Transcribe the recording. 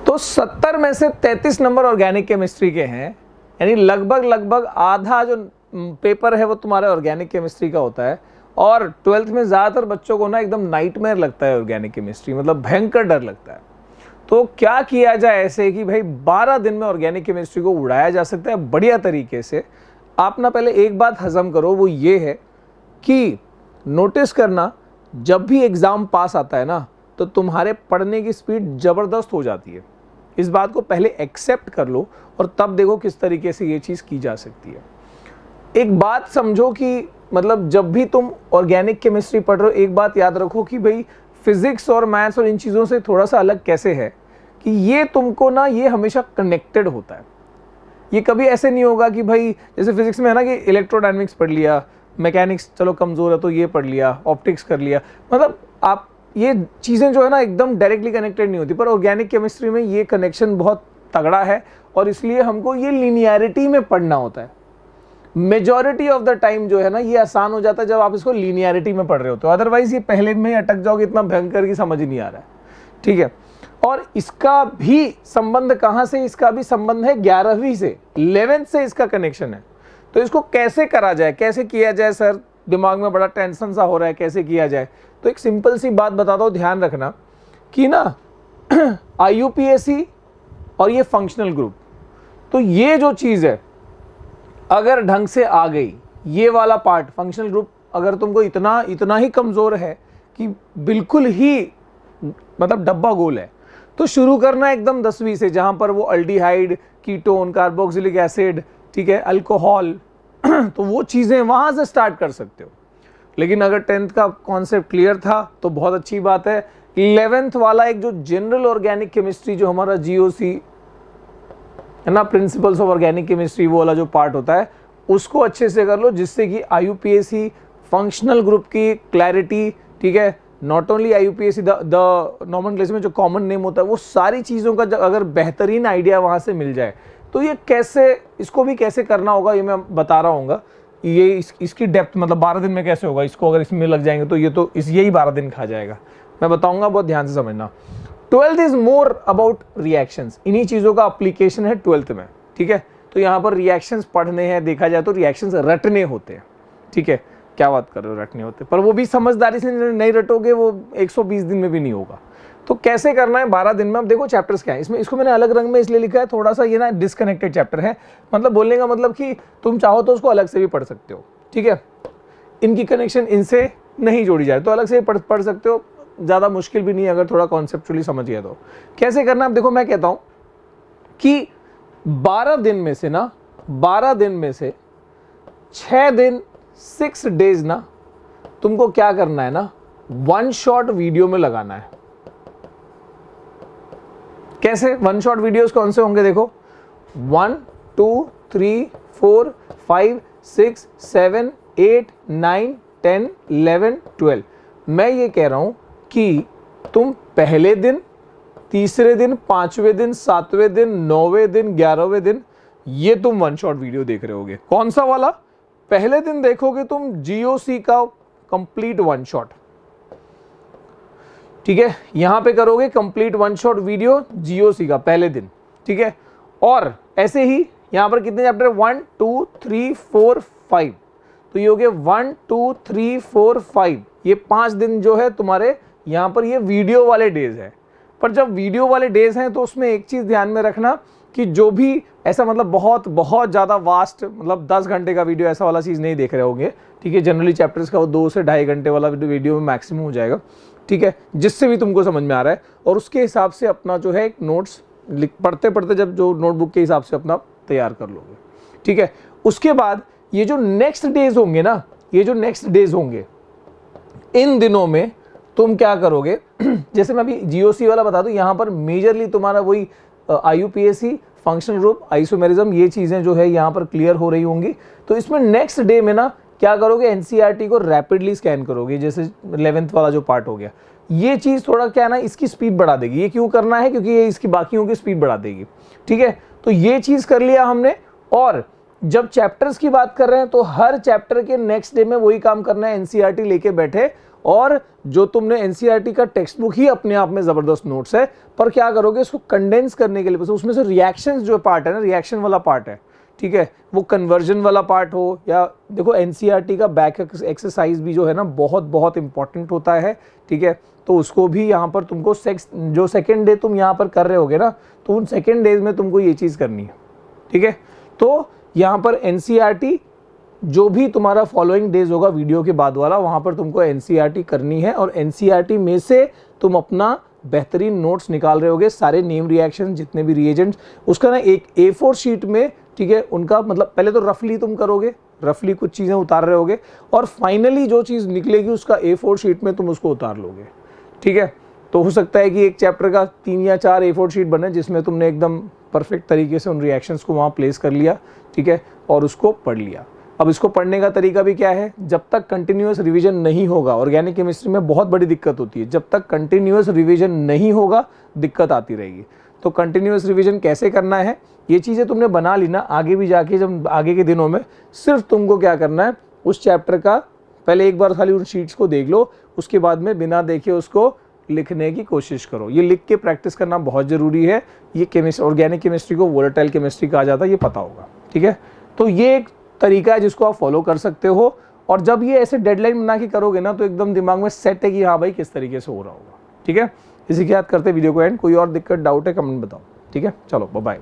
तो 70 में से 33 नंबर ऑर्गेनिक केमिस्ट्री के हैं, यानी लगभग आधा जो पेपर है वो तुम्हारे ऑर्गेनिक केमिस्ट्री का होता है। और 12th में ज़्यादातर बच्चों को ना एकदम नाइटमेयर लगता है ऑर्गेनिक केमिस्ट्री, मतलब भयंकर डर लगता है। तो क्या किया जाए ऐसे कि भाई 12 दिन में ऑर्गेनिक केमिस्ट्री को उड़ाया जा सकता है बढ़िया तरीके से। आप ना पहले एक बात हजम करो, वो ये है कि नोटिस करना, जब भी एग्ज़ाम पास आता है ना तो तुम्हारे पढ़ने की स्पीड ज़बरदस्त हो जाती है। इस बात को पहले एक्सेप्ट कर लो और तब देखो किस तरीके से ये चीज़ की जा सकती है। एक बात समझो कि मतलब जब भी तुम ऑर्गेनिक केमिस्ट्री पढ़ रहे हो, एक बात याद रखो कि भाई फिजिक्स और मैथ्स और इन चीज़ों से थोड़ा सा अलग कैसे है कि ये तुमको ना ये हमेशा कनेक्टेड होता है। ये कभी ऐसे नहीं होगा कि भाई जैसे फिजिक्स में है ना कि इलेक्ट्रोडायनेमिक्स पढ़ लिया, मैकेनिक्स चलो कमज़ोर है तो ये पढ़ लिया, ऑप्टिक्स कर लिया, मतलब आप ये चीज़ें जो है ना एकदम डायरेक्टली कनेक्टेड नहीं होती। पर ऑर्गेनिक केमिस्ट्री में ये कनेक्शन बहुत तगड़ा है और इसलिए हमको ये लीनियरिटी में पढ़ना होता है। मेजॉरिटी ऑफ द टाइम जो है ना ये आसान हो जाता है जब आप इसको लीनियरिटी में पढ़ रहे होते हो, अदरवाइज ये पहले में अटक जाओगे, इतना भयंकर की समझ नहीं आ रहा है। ठीक है, और इसका भी संबंध कहाँ से, इसका भी संबंध है 11वीं से, 11th से इसका कनेक्शन है। तो इसको कैसे करा जाए, कैसे किया जाए सर, दिमाग में बड़ा टेंशन सा हो रहा है, कैसे किया जाए। तो एक सिंपल सी बात बताता हूँ, ध्यान रखना कि ना IUPAC और ये फंक्शनल ग्रुप, तो ये जो चीज़ है अगर ढंग से आ गई, ये वाला पार्ट फंक्शनल ग्रुप अगर तुमको इतना ही कमज़ोर है कि बिल्कुल ही मतलब डब्बा गोल है, तो शुरू करना एकदम 10वीं से, जहाँ पर वो अल्डिहाइड, कीटोन, कार्बोक्सिलिक एसिड, ठीक है, अल्कोहल तो वो चीज़ें वहाँ से स्टार्ट कर सकते हो। लेकिन अगर 10th का कॉन्सेप्ट क्लियर था तो बहुत अच्छी बात है। 11th वाला एक जो जनरल ऑर्गेनिक केमिस्ट्री जो हमारा GOC है ना, प्रिंसिपल्स ऑफ ऑर्गेनिक केमिस्ट्री, वो वाला जो पार्ट होता है उसको अच्छे से कर लो, जिससे कि IUPAC फंक्शनल ग्रुप की क्लैरिटी, ठीक है, not only IUPAC the nomenclature में जो कॉमन नेम होता है, वो सारी चीज़ों का अगर बेहतरीन आइडिया वहाँ से मिल जाए तो ये कैसे, इसको भी कैसे करना होगा ये मैं बता रहा हूँ। ये इसकी डेप्थ मतलब 12 दिन में कैसे होगा, इसको अगर इसमें लग जाएंगे तो ये तो यही 12 दिन खा जाएगा, मैं बताऊँगा, बहुत ध्यान से समझना। 12th is more about reactions, इन्हीं चीज़ों का अप्लीकेशन है 12th में। ठीक है, तो यहाँ पर रिएक्शंस पढ़ने हैं, देखा जाए तो रिएक्शंस रटने होते हैं। ठीक है, क्या बात कर रहे हो, रटने होते, पर वो भी समझदारी से नहीं रटोगे, वो 120 दिन में भी नहीं होगा। तो कैसे करना है 12 दिन में। अब देखो चैप्टर्स क्या है इसमें, इसको मैंने अलग रंग में इसलिए लिखा है, थोड़ा सा ये ना डिस्कनेक्टेड चैप्टर है, मतलब बोलने का मतलब कि तुम चाहो तो उसको अलग से भी पढ़ सकते हो। ठीक है, इनकी कनेक्शन इनसे नहीं जोड़ी जाए तो अलग से पढ़ सकते हो, ज़्यादा मुश्किल भी नहीं है अगर थोड़ा कॉन्सेप्चुअली समझ गया तो। कैसे करना, अब देखो मैं कहता हूँ कि 12 दिन में से ना, 12 दिन में से 6 दिन 6 डेज ना तुमको क्या करना है ना, 1 शॉट वीडियो में लगाना है। कैसे 1 शॉट वीडियोस कौन से होंगे, देखो 1 2 3 4 5 6 7 8 9 10 11 12। मैं ये कह रहा हूं कि तुम पहले दिन, तीसरे दिन, 5वें दिन, 7वें दिन, 9वें दिन, 11वें दिन ये तुम 1 शॉट वीडियो देख रहे होगे। कौन सा वाला, पहले दिन देखोगे तुम GOC का कंप्लीट 1 शॉट। ठीक है, यहां पे करोगे कंप्लीट 1 शॉट वीडियो GOC का पहले दिन। ठीक है, और ऐसे ही यहां पर कितने चैप्टर, 1 2 3 4 5, तो ये हो गए 1 2 3 4 5, ये 5 दिन जो है तुम्हारे यहां पर ये वीडियो वाले डेज है। पर जब वीडियो वाले डेज हैं तो उसमें एक चीज ध्यान में रखना कि जो भी ऐसा मतलब बहुत ज़्यादा वास्ट, मतलब 10 घंटे का वीडियो ऐसा वाला चीज़ नहीं देख रहे होंगे। ठीक है, जनरली चैप्टर्स का वो 2 से 2.5 घंटे वाला वीडियो में मैक्सिमम हो जाएगा। ठीक है, जिससे भी तुमको समझ में आ रहा है, और उसके हिसाब से अपना जो है एक नोट्स पढ़ते पढ़ते जब जो नोटबुक के हिसाब से अपना तैयार कर लोगे। ठीक है, उसके बाद ये जो नेक्स्ट डेज होंगे ना, ये जो नेक्स्ट डेज होंगे, इन दिनों में तुम क्या करोगे जैसे मैं अभी GOC वाला बता दूं, यहाँ पर मेजरली तुम्हारा वही IUPAC, फंक्शनल ग्रुप, आइसोमेरिज्म, ये चीज़ें जो है यहाँ पर क्लियर हो रही होंगी। तो इसमें नेक्स्ट डे में ना क्या करोगे, NCERT को रैपिडली स्कैन करोगे, जैसे 11th वाला जो पार्ट हो गया। ये चीज़ थोड़ा क्या है ना, इसकी स्पीड बढ़ा देगी। ये क्यों करना है, क्योंकि ये इसकी बाकियों की स्पीड बढ़ा देगी। ठीक है, तो ये चीज़ कर लिया हमने। और जब चैप्टर्स की बात कर रहे हैं तो हर चैप्टर के नेक्स्ट डे में वही काम करना है, NCERT लेके बैठे और जो तुमने एनसीईआरटी का टेक्स्ट बुक ही अपने आप में ज़बरदस्त नोट्स है, पर क्या करोगे उसको कंडेंस करने के लिए, उसमें से रिएक्शंस जो पार्ट है ना, रिएक्शन वाला पार्ट है, ठीक है, वो कन्वर्जन वाला पार्ट हो, या देखो एनसीईआरटी का बैक एक्सरसाइज भी जो है ना बहुत बहुत इंपॉर्टेंट होता है, ठीक है, तो उसको भी यहाँ पर तुमको जो सेकेंड डे तुम यहाँ पर कर रहे होगे ना, तो उन सेकेंड डेज में तुमको ये चीज़ करनी है, ठीक है। तो यहाँ पर एनसीईआरटी जो भी तुम्हारा फॉलोइंग डेज होगा वीडियो के बाद वाला, वहाँ पर तुमको एनसीईआरटी करनी है, और एनसीईआरटी में से तुम अपना बेहतरीन नोट्स निकाल रहे होगे, सारे नेम रिएक्शन जितने भी रिएजेंट्स, उसका ना एक A4 शीट में, ठीक है, उनका मतलब पहले तो रफली तुम करोगे, रफली कुछ चीज़ें उतार रहे होगे, और फाइनली जो चीज़ निकलेगी उसका A4 शीट में तुम उसको उतार लोगे, ठीक है। तो हो सकता है कि एक चैप्टर का 3 या 4 A4 शीट बने जिसमें तुमने एकदम परफेक्ट तरीके से उन रिएक्शंस को वहाँ प्लेस कर लिया, ठीक है, और उसको पढ़ लिया। अब इसको पढ़ने का तरीका भी क्या है, जब तक कंटिन्यूअस रिवीजन नहीं होगा, ऑर्गेनिक केमिस्ट्री में बहुत बड़ी दिक्कत होती है, जब तक कंटिन्यूअस रिवीजन नहीं होगा दिक्कत आती रहेगी। तो कंटिन्यूअस रिवीजन कैसे करना है, ये चीज़ें तुमने बना ली ना, आगे भी जाके जब आगे के दिनों में सिर्फ तुमको क्या करना है, उस चैप्टर का पहले एक बार खाली उन शीट्स को देख लो, उसके बाद में बिना देखे उसको लिखने की कोशिश करो। ये लिख के प्रैक्टिस करना बहुत ज़रूरी है। ये केमिस्ट्री, ऑर्गेनिक केमिस्ट्री को वोलेटाइल केमिस्ट्री कहा जाता है, ये पता होगा, ठीक है। तो ये एक तरीका है जिसको आप फॉलो कर सकते हो, और जब ये ऐसे डेडलाइन बना के करोगे ना तो एकदम दिमाग में सेट है कि हाँ भाई किस तरीके से हो रहा होगा, ठीक है। इसी के साथ करते वीडियो को एंड। कोई और दिक्कत डाउट है कमेंट बताओ, ठीक है। चलो बाय।